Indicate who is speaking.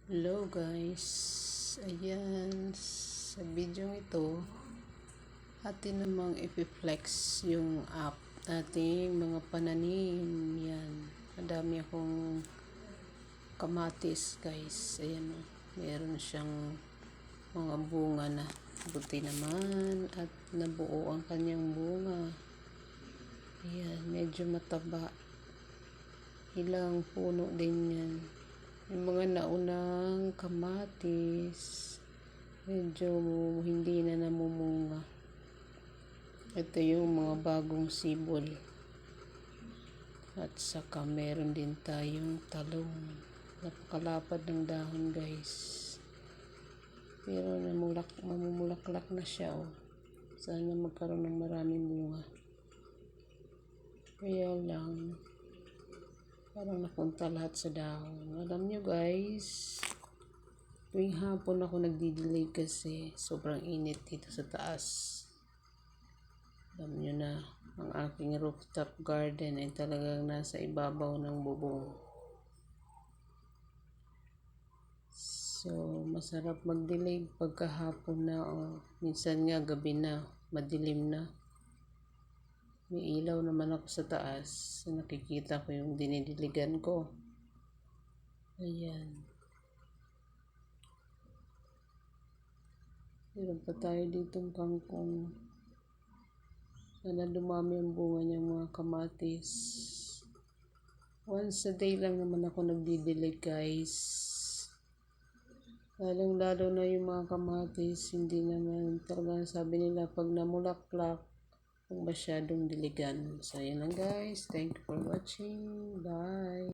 Speaker 1: Hello guys, ayan, sa video ito atin namang ipiflex yung app nating mga pananim. Yan, madami akong kamatis guys. Ayan, meron siyang mga bunga na buti naman at nabuo ang kanyang bunga. Ayan, medyo mataba, ilang puno din yan. Yung mga naunang kamatis medyo hindi na namumunga. Ito yung mga bagong sibol, at saka meron din tayong talong. Napakalapad ng dahon guys, pero mamumulaklak na siya. Sana magkaroon ng maraming bunga, kaya lang parang napunta lahat sa dahon. Alam nyo guys, tuwing hapon ako nagdidelay kasi sobrang init dito sa taas. Alam nyo na, ang aking rooftop garden ay talagang nasa ibabaw ng bubong. So, masarap mag-delay pagkahapon na minsan nga gabi na, madilim na. May ilaw naman ako sa taas, so nakikita ko yung dinidiligan ko. Ayan. Meron pa tayo ditong kangkong. Sana dumami ang bunga niyang mga kamatis. Once a day lang naman ako nagdidilig guys. Lalong lalo na yung mga kamatis, hindi naman talaga sabi nila pag namulaklak, huwag masyadong diligan. So, yan lang guys. Thank you for watching. Bye.